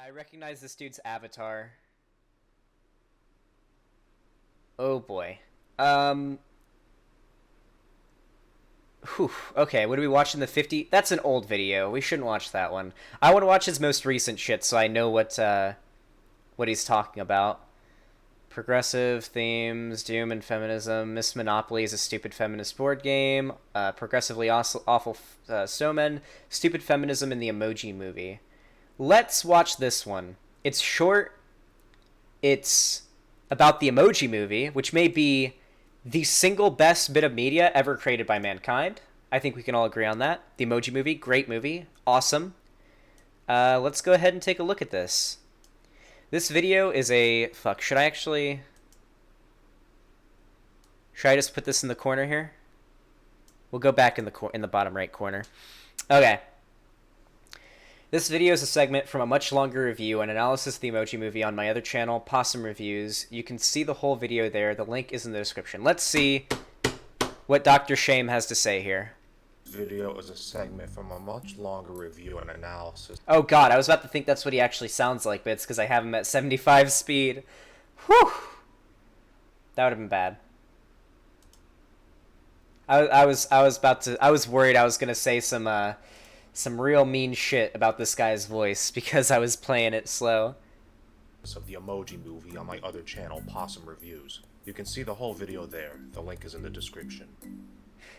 I recognize this dude's avatar. Oh boy. Um. Whew. Okay, what are we watching? The 50? That's an old video. We shouldn't watch that one. I want to watch his most recent shit so I know what he's talking about. Progressive themes, doom and feminism. Miss Monopoly is a stupid feminist board game. Progressively awful snowmen. Stupid feminism in the Emoji Movie. Let's watch this one. It's short. It's about the Emoji Movie, which may be the single best bit of media ever created by mankind. I think we can all agree on that. The Emoji Movie, great movie, awesome. Let's go ahead and take a look at this. This video is a... Fuck, should I just put this in the corner here? We'll go back in the bottom right corner. Okay. This video is a segment from a much longer review and analysis of the Emoji Movie on my other channel, Possum Reviews. You can see the whole video there. The link is in the description. Let's see what Dr. Shaym has to say here. This video is a segment from a much longer review and analysis. Oh god, I was about to think that's what he actually sounds like, but it's because I have him at 75 speed. Whew! That would have been bad. I was worried I was gonna say some real mean shit about this guy's voice because I was playing it slow. Of the Emoji Movie on my other channel, Possum Reviews. You can see the whole video there. The link is in the description.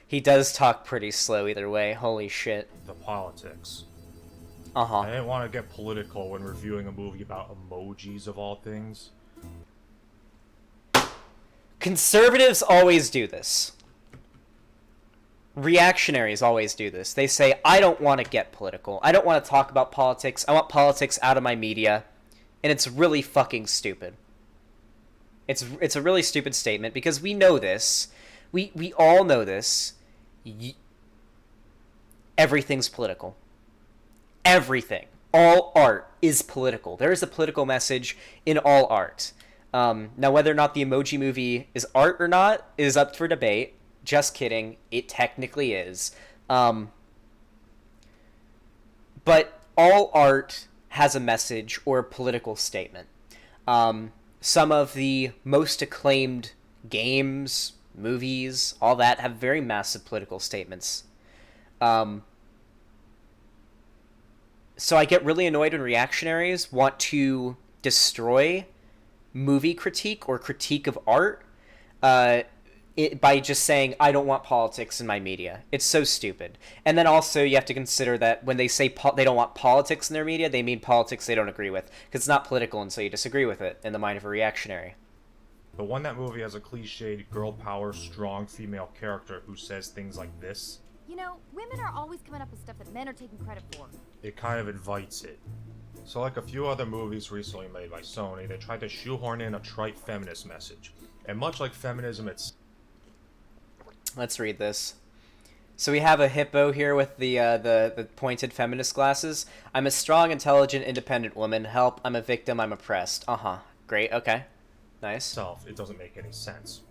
He does talk pretty slow either way. Holy shit. The politics. Uh-huh. I didn't want to get political when reviewing a movie about emojis of all things. Conservatives always do this. Reactionaries always do this. They say, I don't want to get political. I don't want to talk about politics. I want politics out of my media. And it's really fucking stupid. It's a really stupid statement because we know this. We all know this. Everything's political. Everything. All art is political. There is a political message in all art. Now, whether or not the Emoji Movie is art or not is up for debate. Just kidding. It technically is. But all art has a message or a political statement. Some of the most acclaimed games, movies, all that have very massive political statements. So I get really annoyed when reactionaries want to destroy movie critique or critique of art by just saying, I don't want politics in my media. It's so stupid. And then also you have to consider that when they say they don't want politics in their media, they mean politics they don't agree with. Because it's not political until you disagree with it in the mind of a reactionary. But when that movie has a cliched girl power, strong female character who says things like this, you know, women are always coming up with stuff that men are taking credit for. It kind of invites it. So like a few other movies recently made by Sony, they tried to shoehorn in a trite feminist message. And much like feminism, it's... Let's read this. So we have a hippo here with the pointed feminist glasses. I'm a strong, intelligent, independent woman. Help, I'm a victim, I'm oppressed. Uh-huh. Great, okay. Nice. It doesn't make any sense.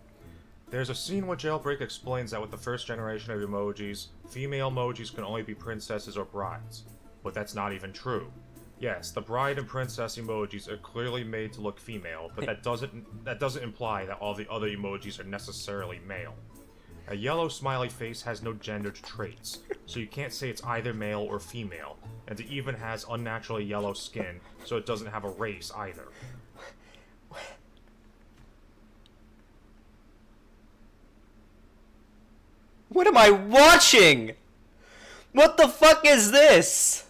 There's a scene where Jailbreak explains that with the first generation of emojis, female emojis can only be princesses or brides. But that's not even true. Yes, the bride and princess emojis are clearly made to look female, but that doesn't imply that all the other emojis are necessarily male. A yellow smiley face has no gendered traits, so you can't say it's either male or female, and it even has unnaturally yellow skin, so it doesn't have a race either. What am I watching? What the fuck is this?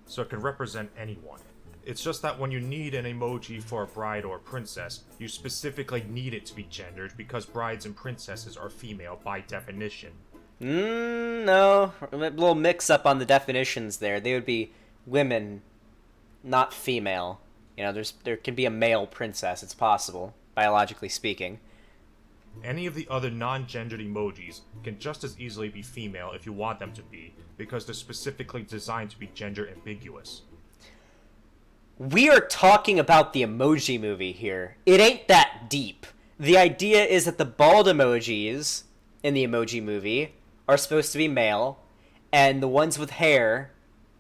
So it can represent anyone. It's just that when you need an emoji for a bride or a princess, you specifically need it to be gendered because brides and princesses are female by definition. No. A little mix-up on the definitions there. They would be women, not female. You know, there can be a male princess. It's possible, biologically speaking. Any of the other non-gendered emojis can just as easily be female if you want them to be, because they're specifically designed to be gender ambiguous. We are talking about the Emoji Movie here. It ain't that deep. The idea is that the bald emojis in the Emoji Movie are supposed to be male, and the ones with hair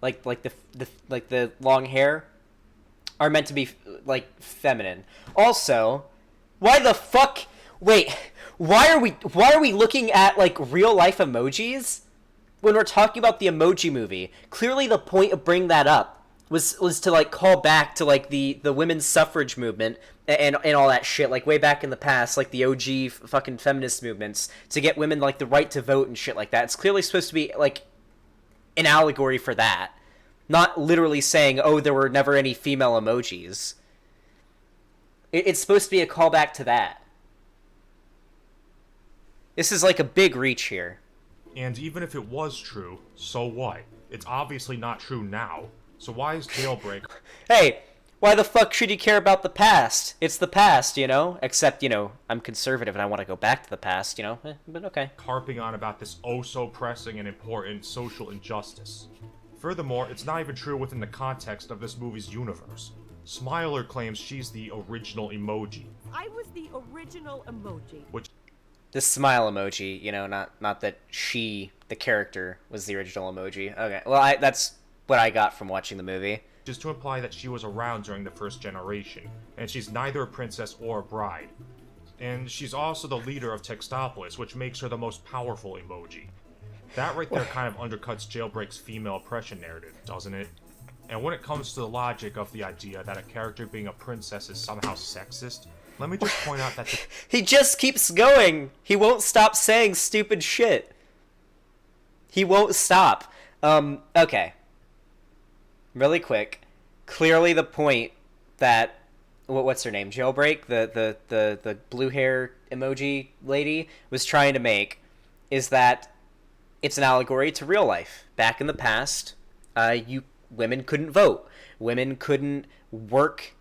like the long hair, are meant to be like feminine. Also, why the fuck? Wait, why are we looking at like real life emojis when we're talking about the Emoji Movie? Clearly, the point of bringing that up was to like call back to like the women's suffrage movement and all that shit, like way back in the past, like the OG fucking feminist movements to get women like the right to vote and shit like that. It's clearly supposed to be like an allegory for that, not literally saying, oh, there were never any female emojis. It's supposed to be a callback to that. This is like a big reach here. And even if it was true, so what? It's obviously not true now. So why is Jailbreak... Hey, why the fuck should you care about the past? It's the past, you know? Except, you know, I'm conservative and I want to go back to the past, you know? But okay. harping on about this oh-so-pressing and important social injustice? Furthermore, it's not even true within the context of this movie's universe. Smiler claims she's the original emoji. I was the original emoji. Which The smile emoji, you know, not that she, the character, was the original emoji. Okay, well, that's what I got from watching the movie. is to imply that she was around during the first generation, and she's neither a princess or a bride. And she's also the leader of Textopolis, which makes her the most powerful emoji. That right there kind of undercuts Jailbreak's female oppression narrative, doesn't it? And when it comes to the logic of the idea that a character being a princess is somehow sexist, let me just point out that He just keeps going. He won't stop saying stupid shit. He won't stop. Okay. Really quick. Clearly the point that... What's her name? Jailbreak? The blue hair emoji lady was trying to make is that it's an allegory to real life. Back in the past, women couldn't vote. Women couldn't work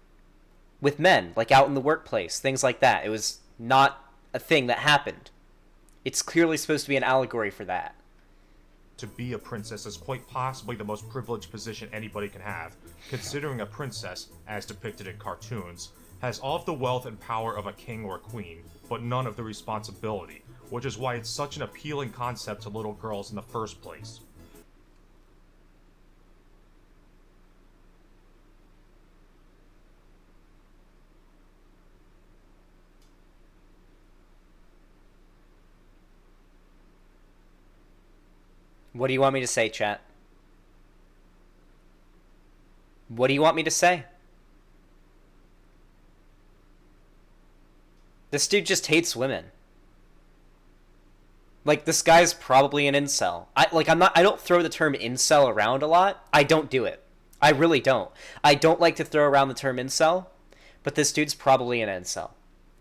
with men, like out in the workplace, things like that. It was not a thing that happened. It's clearly supposed to be an allegory for that. to be a princess is quite possibly the most privileged position anybody can have, considering a princess, as depicted in cartoons, has all of the wealth and power of a king or queen, but none of the responsibility, which is why it's such an appealing concept to little girls in the first place. What do you want me to say, chat? What do you want me to say? This dude just hates women. Like, this guy's probably an incel. I don't throw the term incel around a lot. I don't do it. I really don't. I don't like to throw around the term incel, but this dude's probably an incel.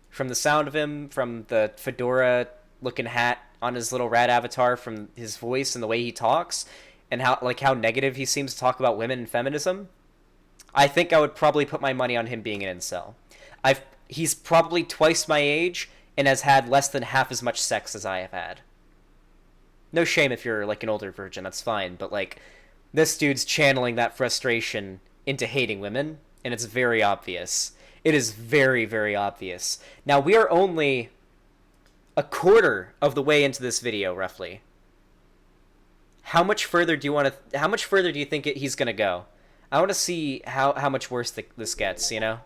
From the sound of him, from the fedora-looking hat on his little rat avatar, from his voice and the way he talks, and how negative he seems to talk about women and feminism, I think I would probably put my money on him being an incel. He's probably twice my age and has had less than half as much sex as I have had. No shame if you're like an older virgin, that's fine, but like, this dude's channeling that frustration into hating women, and it's very obvious. It is very, very obvious. Now, we are only a quarter of the way into this video, roughly. How much further do you think he's gonna go? I want to see how much worse this gets, you know?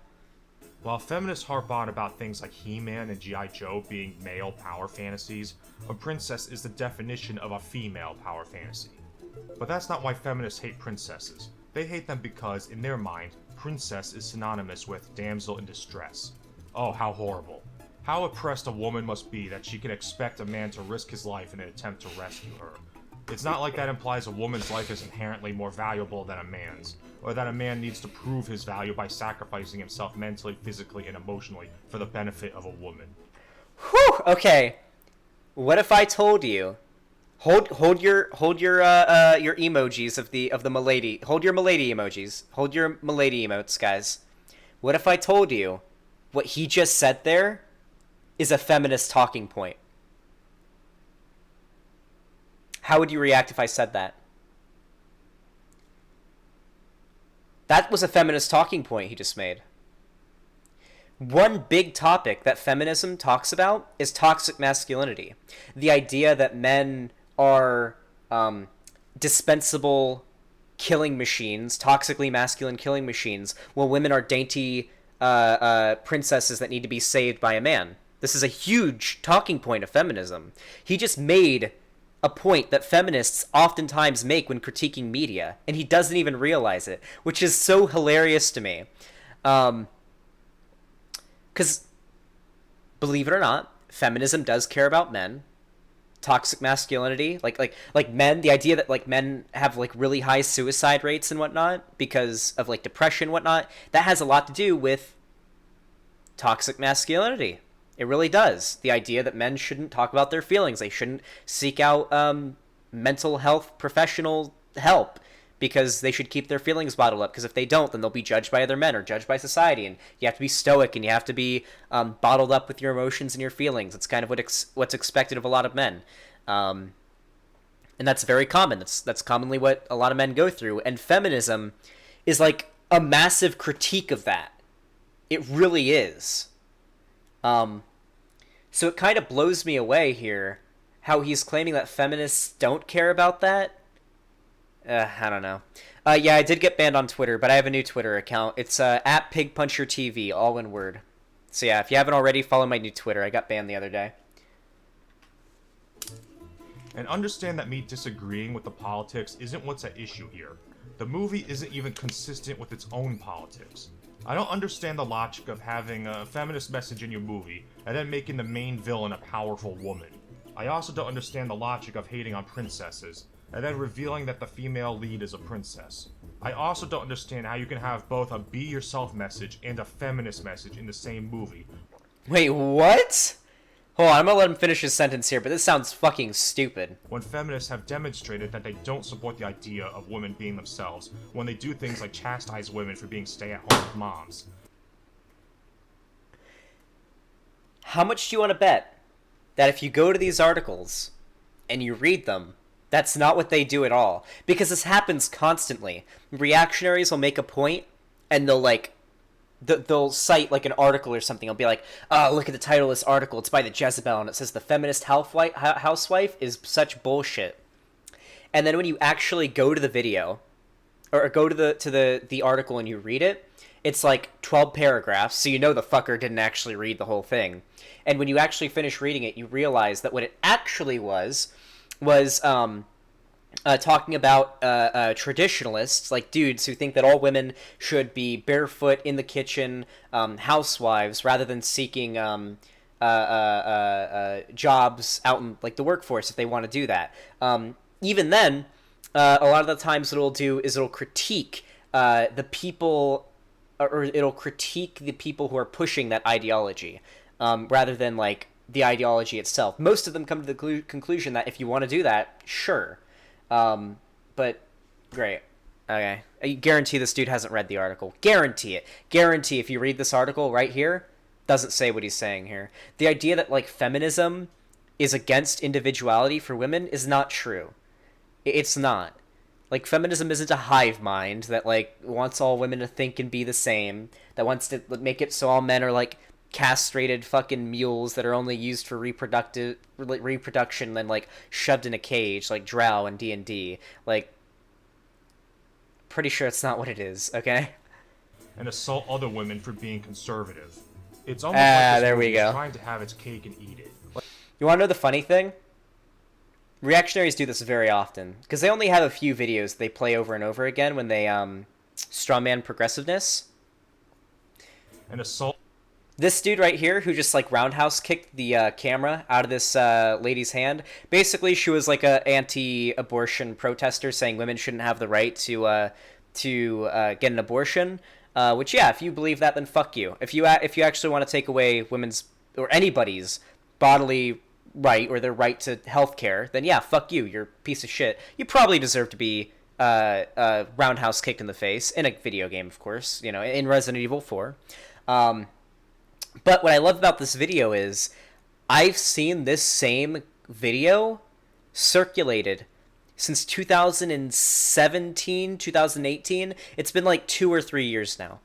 While feminists harp on about things like He-Man and G.I. Joe being male power fantasies, a princess is the definition of a female power fantasy. But that's not why feminists hate princesses. They hate them because, in their mind, princess is synonymous with damsel in distress. Oh, how horrible. How oppressed a woman must be that she can expect a man to risk his life in an attempt to rescue her. It's not like that implies a woman's life is inherently more valuable than a man's, or that a man needs to prove his value by sacrificing himself mentally, physically, and emotionally for the benefit of a woman. Whew, okay. What if I told you? Hold your emojis of the milady. Hold your milady emojis. Hold your milady emotes, guys. What if I told you what he just said there is a feminist talking point? How would you react if I said that? That was a feminist talking point he just made. One big topic that feminism talks about is toxic masculinity. The idea that men are dispensable killing machines, toxically masculine killing machines, while women are dainty princesses that need to be saved by a man. This is a huge talking point of feminism. He just made a point that feminists oftentimes make when critiquing media, and he doesn't even realize it, which is so hilarious to me. Because, believe it or not, feminism does care about men. Toxic masculinity, like men, the idea that like men have like really high suicide rates and whatnot because of like depression and whatnot, that has a lot to do with toxic masculinity. It really does. The idea that men shouldn't talk about their feelings, they shouldn't seek out mental health professional help, because they should keep their feelings bottled up, because if they don't, then they'll be judged by other men or judged by society, and you have to be stoic and you have to be bottled up with your emotions and your feelings. It's kind of what's expected of a lot of men, and that's very common. That's commonly what a lot of men go through, and feminism is like a massive critique of that. It really is. So it kind of blows me away here how he's claiming that feminists don't care about that. I don't know. Yeah, I did get banned on Twitter, but I have a new Twitter account. It's at PigPuncherTV, all one word. So yeah, if you haven't already, follow my new Twitter. I got banned the other day. And understand that me disagreeing with the politics isn't what's at issue here. The movie isn't even consistent with its own politics. I don't understand the logic of having a feminist message in your movie and then making the main villain a powerful woman. I also don't understand the logic of hating on princesses and then revealing that the female lead is a princess. I also don't understand how you can have both a be yourself message and a feminist message in the same movie. Wait, what? Hold on, I'm gonna let him finish his sentence here, but this sounds fucking stupid. When feminists have demonstrated that they don't support the idea of women being themselves, when they do things like chastise women for being stay-at-home moms. How much do you want to bet that if you go to these articles and you read them, that's not what they do at all? Because this happens constantly. Reactionaries will make a point, and they'll cite like an article or something. I'll be like, oh, look at the title of this article. It's by the Jezebel, and it says the feminist housewife is such bullshit. And then when you actually go to the video, or go to the article and you read it, it's like 12 paragraphs, so you know the fucker didn't actually read the whole thing. And when you actually finish reading it, you realize that what it actually was talking about traditionalists, like dudes who think that all women should be barefoot in the kitchen, housewives, rather than seeking jobs out in like the workforce if they want to do that. Even then, a lot of the times what it'll do is it'll critique the people, or it'll critique the people who are pushing that ideology, rather than like the ideology itself. Most of them come to the conclusion that if you want to do that, sure. But great. Okay. I guarantee this dude hasn't read the article. Guarantee it. Guarantee if you read this article right here, doesn't say what he's saying here. The idea that like feminism is against individuality for women is not true. It's not. Like, feminism isn't a hive mind that like wants all women to think and be the same, that wants to make it so all men are like castrated fucking mules that are only used for reproduction, then like shoved in a cage like Drow and D&D. Like, pretty sure it's not what it is. Okay. And assault other women for being conservative. It's almost like this there we movie is go. trying to have its cake and eat it. You want to know the funny thing? Reactionaries do this very often because they only have a few videos they play over and over again when they strawman progressiveness. And assault. This dude right here, who just like roundhouse kicked the camera out of this lady's hand. Basically, she was like a anti-abortion protester saying women shouldn't have the right to get an abortion. Which, yeah, if you believe that, then fuck you. If you actually want to take away women's or anybody's bodily right or their right to health care, then yeah, fuck you. You're a piece of shit. You probably deserve to be roundhouse kicked in the face in a video game, of course. You know, in Resident Evil 4. But what I love about this video is I've seen this same video circulated since 2017, 2018. It's been like 2 or 3 years now.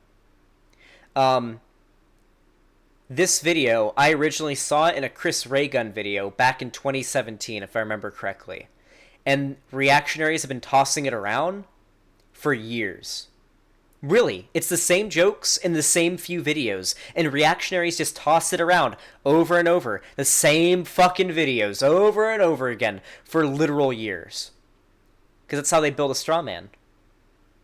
This video, I originally saw it in a Chris Ray Gun video back in 2017, if I remember correctly. And reactionaries have been tossing it around for years. Really, it's the same jokes in the same few videos, and reactionaries just toss it around over and over. The same fucking videos over and over again for literal years. Because that's how they build a straw man.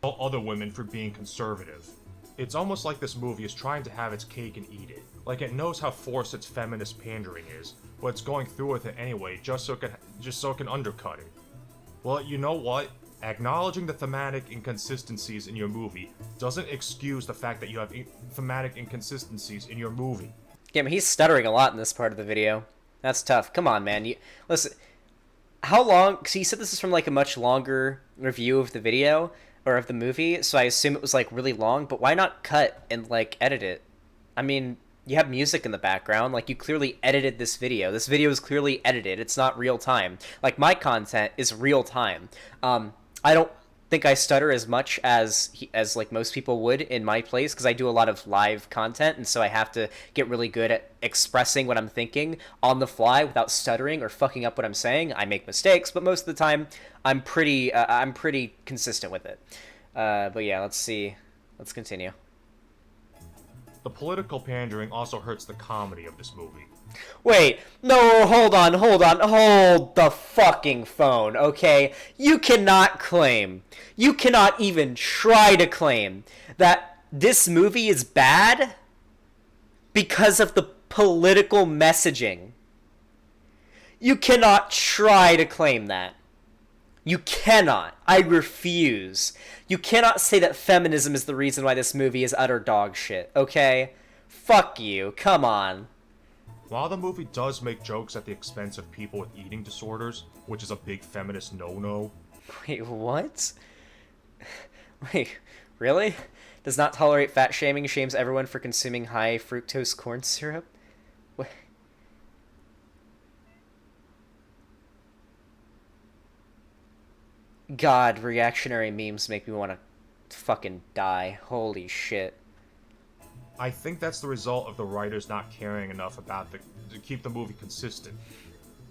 Other women for being conservative. It's almost like this movie is trying to have its cake and eat it. Like it knows how forced its feminist pandering is, but it's going through with it anyway just so it can undercut it. Well, you know what? Acknowledging the thematic inconsistencies in your movie doesn't excuse the fact that you have thematic inconsistencies in your movie. Yeah, but he's stuttering a lot in this part of the video. That's tough. Come on, man. Listen, how long... Because he said this is from, like, a much longer review of the video, or of the movie, so I assume it was, like, really long, but why not cut and, like, edit it? I mean, you have music in the background. Like, you clearly edited this video. This video is clearly edited. It's not real time. Like, my content is real time. I don't think I stutter as much as like most people would in my place, because I do a lot of live content, and so I have to get really good at expressing what I'm thinking on the fly without stuttering or fucking up what I'm saying. I make mistakes, but most of the time I'm pretty consistent with it. But yeah, let's see. Let's continue. The political pandering also hurts the comedy of this movie. Wait, no, hold the fucking phone, okay? You cannot even try to claim that this movie is bad because of the political messaging. You cannot try to claim that. You cannot. I refuse. You cannot say that feminism is the reason why this movie is utter dog shit, okay? Fuck you, come on. While the movie does make jokes at the expense of people with eating disorders, which is a big feminist no-no. Wait, what? Wait, really? Does not tolerate fat shaming, shames everyone for consuming high fructose corn syrup? What? God, reactionary memes make me want to fucking die. Holy shit. I think that's the result of the writers not caring enough about to keep the movie consistent.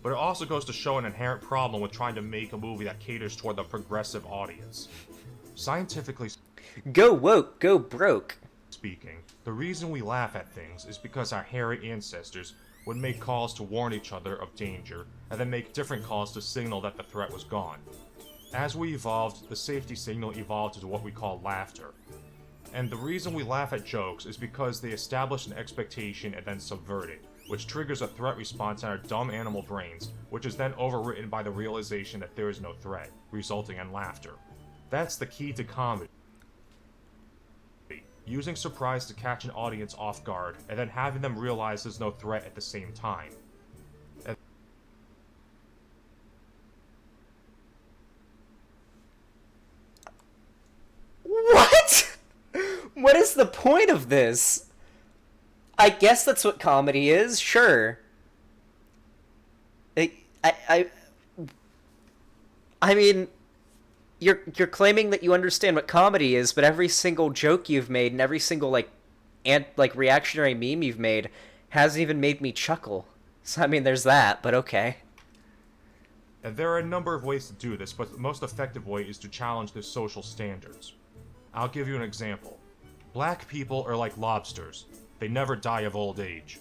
But it also goes to show an inherent problem with trying to make a movie that caters toward the progressive audience. Scientifically Go woke, go broke. speaking, the reason we laugh at things is because our hairy ancestors would make calls to warn each other of danger, and then make different calls to signal that the threat was gone. As we evolved, the safety signal evolved into what we call laughter. And the reason we laugh at jokes is because they establish an expectation and then subvert it, which triggers a threat response in our dumb animal brains, which is then overwritten by the realization that there is no threat, resulting in laughter. That's the key to comedy. Using surprise to catch an audience off guard, and then having them realize there's no threat at the same time. What? What is the point of this? I guess that's what comedy is, sure. I mean, you're claiming that you understand what comedy is, but every single joke you've made and every single like reactionary meme you've made hasn't even made me chuckle. So I mean, there's that, but okay. And there are a number of ways to do this, but the most effective way is to challenge their social standards. I'll give you an example. Black people are like lobsters. They never die of old age.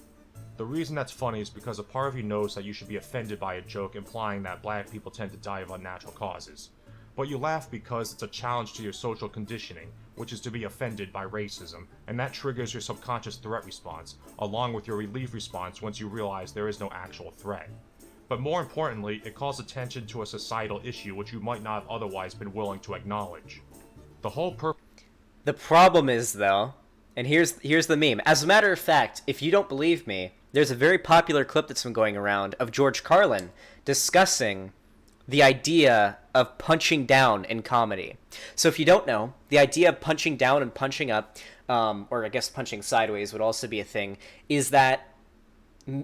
The reason that's funny is because a part of you knows that you should be offended by a joke implying that black people tend to die of unnatural causes. But you laugh because it's a challenge to your social conditioning, which is to be offended by racism, and that triggers your subconscious threat response, along with your relief response once you realize there is no actual threat. But more importantly, it calls attention to a societal issue which you might not have otherwise been willing to acknowledge. The whole purpose... The problem is, though, and here's the meme. As a matter of fact, if you don't believe me, there's a very popular clip that's been going around of George Carlin discussing the idea of punching down in comedy. So if you don't know, the idea of punching down and punching up, or I guess punching sideways would also be a thing, is that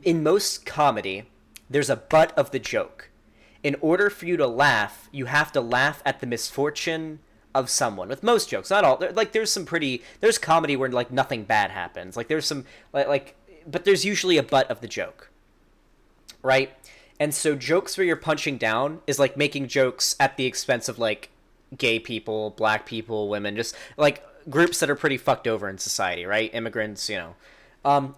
in most comedy, there's a butt of the joke. In order for you to laugh, you have to laugh at the misfortune of someone. With most jokes, not all. Like there's comedy where like nothing bad happens. Like there's some but there's usually a butt of the joke, right? And so jokes where you're punching down is like making jokes at the expense of like gay people, black people, women, just like groups that are pretty fucked over in society, right? Immigrants, you know.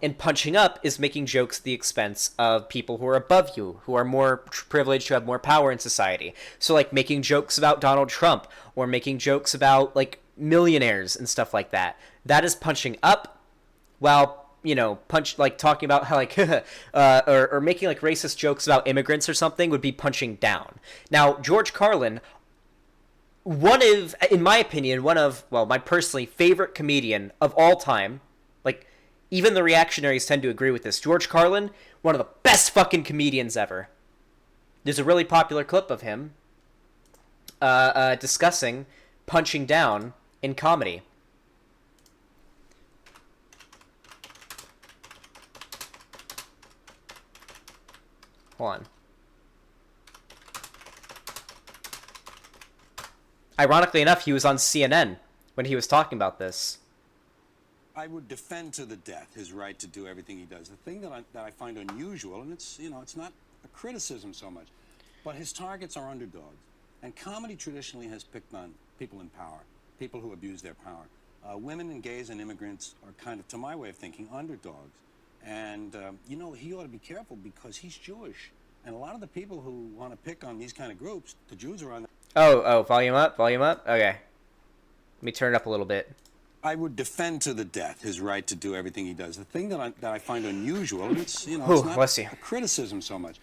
And punching up is making jokes at the expense of people who are above you, who are more privileged, who have more power in society. So, like, making jokes about Donald Trump or making jokes about, like, millionaires and stuff like that. That is punching up, while, you know, talking about how, like, or making, like, racist jokes about immigrants or something would be punching down. Now, George Carlin, in my opinion, well, my personally favorite comedian of all time, like, even the reactionaries tend to agree with this. George Carlin, one of the best fucking comedians ever. There's a really popular clip of him discussing punching down in comedy. Hold on. Ironically enough, he was on CNN when he was talking about this. I would defend to the death his right to do everything he does. The thing that I find unusual, and it's not a criticism so much, but his targets are underdogs. And comedy traditionally has picked on people in power, people who abuse their power. Women and gays and immigrants are kind of, to my way of thinking, underdogs. And, he ought to be careful because he's Jewish. And a lot of the people who want to pick on these kind of groups, the Jews are on... Oh, volume up? Okay. Let me turn it up a little bit. I would defend to the death his right to do everything he does. The thing that I find unusual, and it's not a criticism so much,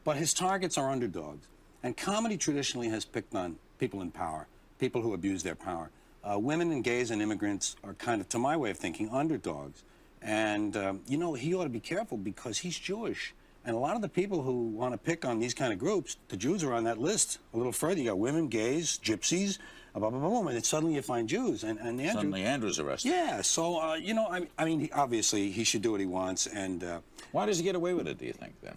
but his targets are underdogs. And comedy traditionally has picked on people in power, people who abuse their power. Women and gays and immigrants are kind of, to my way of thinking, underdogs. And, he ought to be careful because he's Jewish. And a lot of the people who want to pick on these kind of groups, the Jews are on that list a little further. You got women, gays, gypsies, blah, blah, blah, blah, and then suddenly you find Jews. And Andrew... Suddenly Andrew's arrested. Yeah, so, obviously, he should do what he wants, and... Why does he get away with it, do you think, then?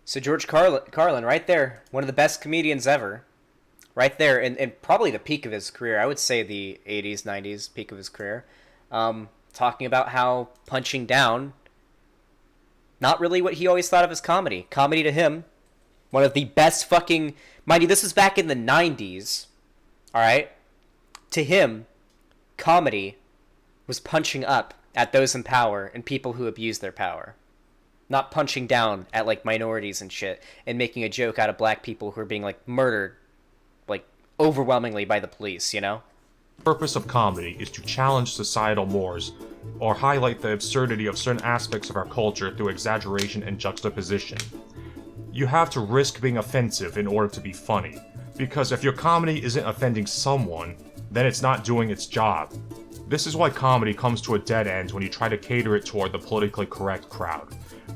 So George Carlin, right there, one of the best comedians ever. Right there, and probably the peak of his career. I would say the 80s, 90s, peak of his career. Talking about how punching down... not really what he always thought of as comedy. Comedy to him, one of the best fucking... Mind you, this was back in the 90s. Alright? To him, comedy was punching up at those in power and people who abuse their power. Not punching down at, like, minorities and shit and making a joke out of black people who are being, like, murdered, like, overwhelmingly by the police, you know? The purpose of comedy is to challenge societal mores or highlight the absurdity of certain aspects of our culture through exaggeration and juxtaposition. You have to risk being offensive in order to be funny, because if your comedy isn't offending someone, then it's not doing its job. This is why comedy comes to a dead end when you try to cater it toward the politically correct crowd.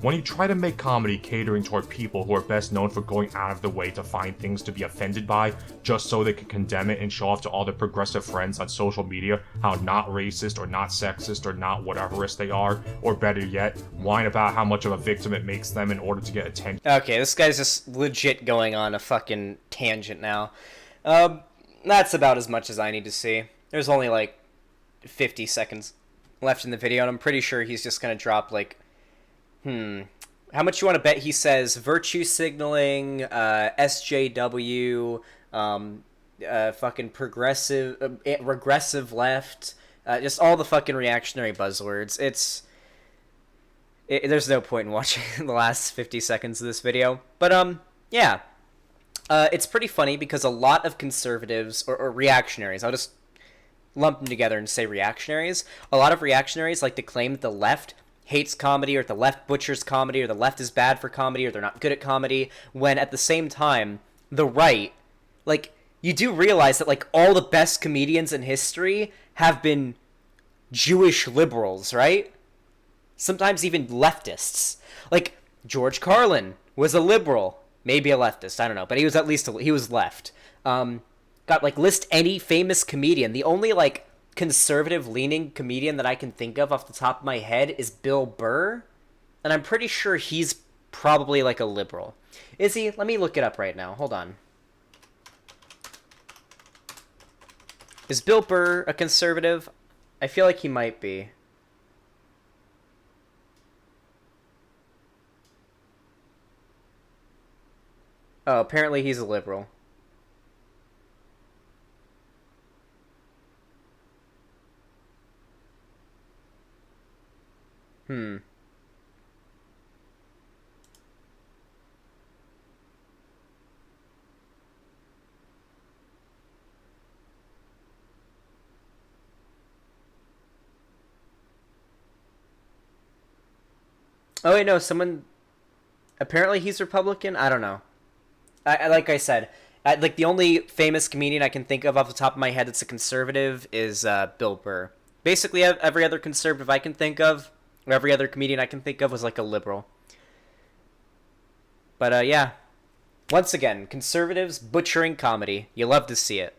When you try to make comedy catering toward people who are best known for going out of the way to find things to be offended by, just so they can condemn it and show off to all their progressive friends on social media how not racist or not sexist or not whateverist they are, or better yet, whine about how much of a victim it makes them in order to get attention. Okay, this guy's just legit going on a fucking tangent now. That's about as much as I need to see. There's only like 50 seconds left in the video, and I'm pretty sure he's just gonna drop like... How much you want to bet he says virtue signaling, SJW, fucking progressive, regressive left, just all the fucking reactionary buzzwords. There's no point in watching the last 50 seconds of this video. But, yeah. It's pretty funny because a lot of conservatives, or reactionaries, I'll just lump them together and say reactionaries. A lot of reactionaries like to claim that the left hates comedy, or the left butchers comedy, or the left is bad for comedy, or they're not good at comedy, when at the same time, the right, like, you do realize that, like, all the best comedians in history have been Jewish liberals, right? Sometimes even leftists. Like, George Carlin was a liberal, maybe a leftist, I don't know, but he was at least, he was left. Got, like, list any famous comedian. The only, like, conservative-leaning comedian that I can think of off the top of my head is Bill Burr, and I'm pretty sure he's probably like a liberal. Is he? Let me look it up right now. Hold on. Is Bill Burr a conservative? I feel like he might be. Oh, apparently he's a liberal. Hmm. Oh wait, no, someone. Apparently he's Republican. I don't know. Like I said, like the only famous comedian I can think of off the top of my head that's a conservative is Bill Burr. Basically, every other conservative I can think of, or every other comedian I can think of, was like a liberal. But yeah, once again, conservatives butchering comedy. You love to see it.